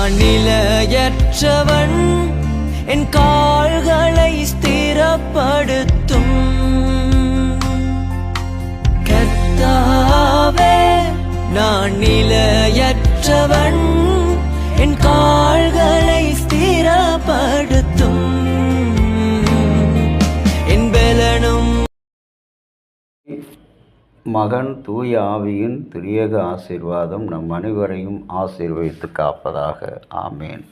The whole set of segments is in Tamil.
நான் நிலையற்றவன், என் கால்களை ஸ்திரப்படுத்தும் கர்த்தாவே. நான் நிலையற்றவன், என் கால்களை ஸ்திரப்படுத்தும் என் பலனும். மகன் தூய ஆவியின் திரியேக ஆசீர்வாதம் நம் அனைவரையும் ஆசீர்வதித்து காப்பதாக. ஆமேன்.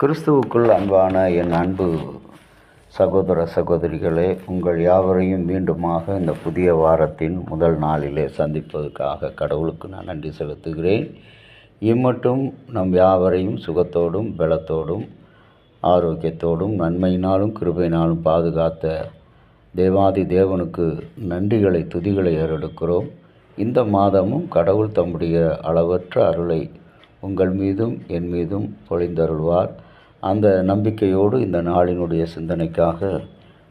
கிறிஸ்துவுக்குள் அன்பான என் அன்பு சகோதர சகோதரிகளே, உங்கள் யாவரையும் மீண்டுமாக இந்த புதிய வாரத்தின் முதல் நாளிலே சந்திப்பதற்காக கடவுளுக்கு நான் நன்றி செலுத்துகிறேன். இம்மட்டும் நம் யாவரையும் சுகத்தோடும் பலத்தோடும் ஆரோக்கியத்தோடும் நன்மையினாலும் கிருபையினாலும் பாதுகாத்த தேவாதி தேவனுக்கு நன்றிகளை துதிகளை ஏறெடுக்கிறோம். இந்த மாதமும் கடவுள் தம்முடைய அளவற்ற அருளை உங்கள் மீதும் என் மீதும் பொழிந்தருள்வார். அந்த நம்பிக்கையோடு இந்த நாளினுடைய சிந்தனைக்காக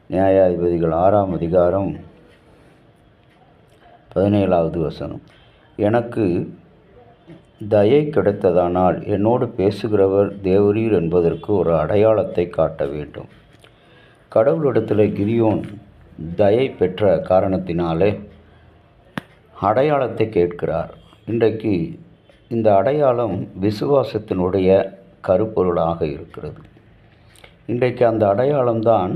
நியாயாதிபதிகள் 6ஆம் அதிகாரம் 17வது வசனம். எனக்கு தயை கிடைத்ததானால் என்னோடு பேசுகிறவர் தேவரீர் என்பதற்கு ஒரு அடையாளத்தை காட்ட வேண்டும். கடவுளிடத்தில் கிதியோன் தயை பெற்ற காரணத்தினாலே அடையாளத்தை கேட்கிறார். இன்றைக்கு இந்த அடையாளம் விசுவாசத்தினுடைய கருப்பொருளாக இருக்கிறது. இன்றைக்கு அந்த அடையாளம்தான்,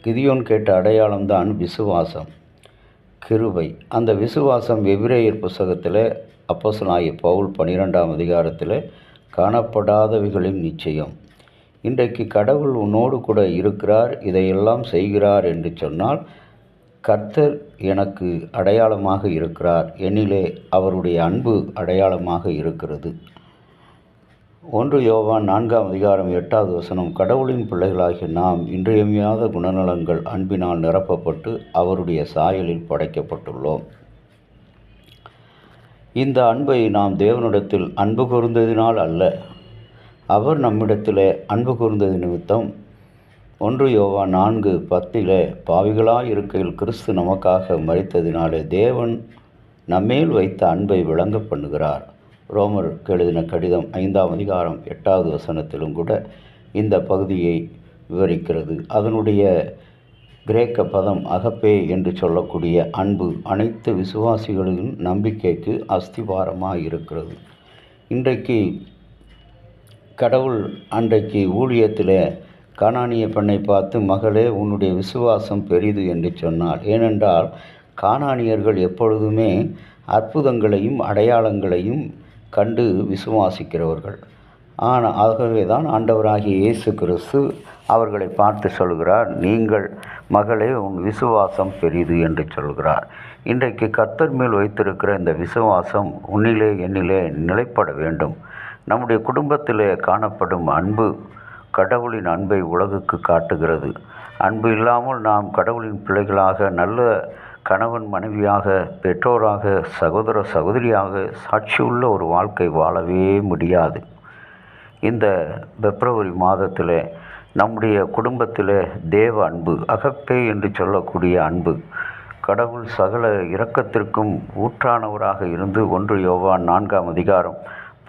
கிதியோன் கேட்ட அடையாளம்தான் விசுவாசம், கிருபை. அந்த விசுவாசம் எபிரேயர் புத்தகத்தில் அப்போஸ்தலனாகிய பவுல் 12ஆம் அதிகாரத்தில் காணப்படாதவைகளின் நிச்சயம். இன்றைக்கு கடவுள் உன்னோடு கூட இருக்கிறார், இதையெல்லாம் செய்கிறார் என்று சொன்னால் கர்த்தர் எனக்கு அடையாளமாக இருக்கிறார், என்னிலே அவருடைய அன்பு அடையாளமாக இருக்கிறது. 1 யோவான் 4ஆம் அதிகாரம் 8வது வசனம். கடவுளின் பிள்ளைகளாகிய நாம் இன்றியமையாத குணநலங்கள் அன்பினால் நிரப்பப்பட்டு அவருடைய சாயலில் படைக்கப்பட்டுள்ளோம். இந்த அன்பை நாம் தேவனிடத்தில் அன்பு கூர்ந்ததினால் அல்ல, அவர் நம்மிடத்தில் அன்பு கூர்ந்தது நிமித்தம் 1 யோவான் 4:10 பாவிகளாய் இருக்கையில் கிறிஸ்து நமக்காக மரித்ததினாலே தேவன் நம்மேல் வைத்த அன்பை விளங்க பண்ணுகிறார். ரோமருக்கு எழுதின கடிதம் 5ஆம் அதிகாரம் 8வது வசனத்திலும் கூட இந்த பகுதியை விவரிக்கிறது. அதனுடைய கிரேக்க பதம் அகப்பே என்று சொல்லக்கூடிய அன்பு அனைத்து விசுவாசிகளின் நம்பிக்கைக்கு அஸ்திபாரமாக இருக்கிறது. இன்றைக்கு கடவுள் அன்றைக்கு ஊழியத்தில் கானானிய பெண்ணை பார்த்து, மகளே உன்னுடைய விசுவாசம் பெரிது என்று சொன்னார். ஏனென்றால் கானானியர்கள் எப்பொழுதுமே அற்புதங்களையும் அடையாளங்களையும் கண்டு விசுவாசிக்கிறவர்கள். ஆகவே தான் ஆண்டவராகிய இயேசு கிறிஸ்து அவர்களை பார்த்து சொல்கிறார், நீங்கள் மகளே உன் விசுவாசம் பெரிது என்று சொல்கிறார். இன்றைக்கு கர்த்தர் மேல் வைத்திருக்கிற இந்த விசுவாசம் உன்னிலே என்னிலே நிலைப்பட வேண்டும். நம்முடைய குடும்பத்திலே காணப்படும் அன்பு கடவுளின் அன்பை உலகுக்கு காட்டுகிறது. அன்பு இல்லாமல் நாம் கடவுளின் பிள்ளைகளாக, நல்ல கணவன் மனைவியாக, பெற்றோராக, சகோதர சகோதரியாக சாட்சியுள்ள ஒரு வாழ்க்கை வாழவே முடியாது. இந்த பிப்ரவரி மாதத்தில் நம்முடைய குடும்பத்தில் தேவ அன்பு, அகப்பே என்று சொல்லக்கூடிய அன்பு, கடவுள் சகல இரக்கத்திற்கும் ஊற்றானவராக இருந்து 1 யோவான் 4ஆம் அதிகாரம்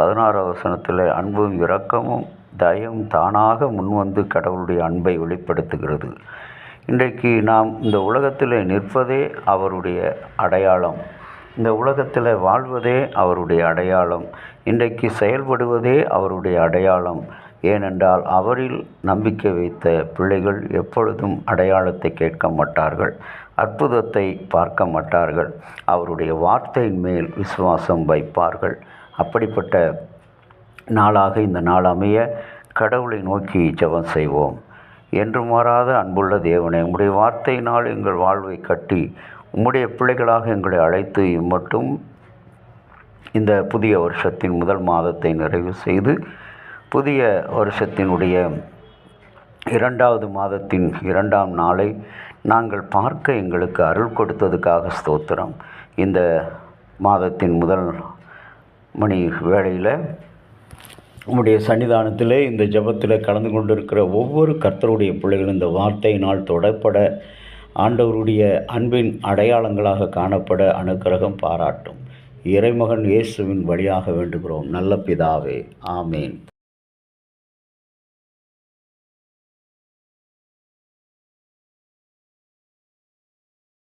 16வது வசனத்தில் அன்பும் இரக்கமும் தயவும் தானாக முன்வந்து கடவுளுடைய அன்பை வெளிப்படுத்துகிறது. இன்றைக்கு நாம் இந்த உலகத்தில் நிற்பதே அவருடைய அடையாளம், இந்த உலகத்தில் வாழ்வதே அவருடைய அடையாளம், இன்றைக்கு செயல்படுவதே அவருடைய அடையாளம். ஏனென்றால் அவரில் நம்பிக்கை வைத்த பிள்ளைகள் எப்பொழுதும் அடையாளத்தை கேட்க மாட்டார்கள், அற்புதத்தை பார்க்க மாட்டார்கள், அவருடைய வார்த்தையின் மேல் விசுவாசம் வைப்பார்கள். அப்படிப்பட்ட நாளாக இந்த நாள் அமைய கடவுளை நோக்கி ஜெபம் செய்வோம். என்று மாறாத அன்புள்ள தேவனே, உம்முடைய வார்த்தையினால் எங்கள் வாழ்வை கட்டி உம்முடைய பிள்ளைகளாக எங்களை அழைத்து இம்மட்டும் இந்த புதிய வருஷத்தின் முதல் மாதத்தை நிறைவு செய்து புதிய வருஷத்தினுடைய 2வது மாதத்தின் 2ஆம் நாளை நாங்கள் பார்க்க எங்களுக்கு அருள் கொடுத்ததுக்காக ஸ்தோத்திரம். இந்த மாதத்தின் முதல் மணி வேளையில் உம்முடைய சன்னிதானத்திலே இந்த ஜெபத்தில் கலந்து கொண்டிருக்கிற ஒவ்வொரு கர்த்தருடைய பிள்ளைகளும் இந்த வார்த்தையினால் தொடப்பட, ஆண்டவருடைய அன்பின் அடையாளங்களாக காணப்பட அனுக்கிரகம் பாராட்டும். இறைமகன் இயேசுவின் வழியாக வேண்டுகிறோம் நல்ல பிதாவே. ஆமேன்.